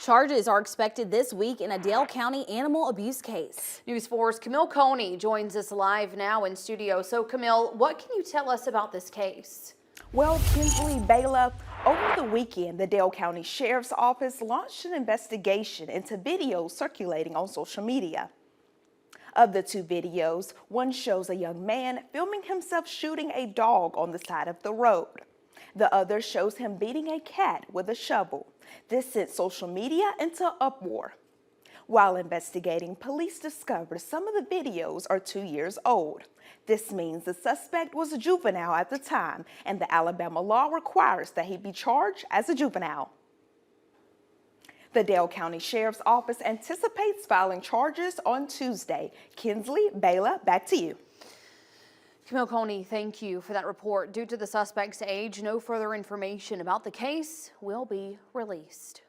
Charges are expected this week in a Dale County animal abuse case. News 4's Camille Coney joins us live now in studio. So Camille, what can you tell us about this case? Well, Kinsley Baila, over the weekend, the Dale County Sheriff's Office launched an investigation into videos circulating on social media. Of the two videos, one shows a young man filming himself shooting a dog on the side of the road. The other shows him beating a cat with a shovel. This sent social media into uproar. While investigating, police discovered some of the videos are 2 years old. This means the suspect was a juvenile at the time, and the Alabama law requires that he be charged as a juvenile. The Dale County Sheriff's Office anticipates filing charges on Tuesday. Kinsley Baila, back to you. Camille Coney, thank you for that report. Due to the suspect's age, no further information about the case will be released.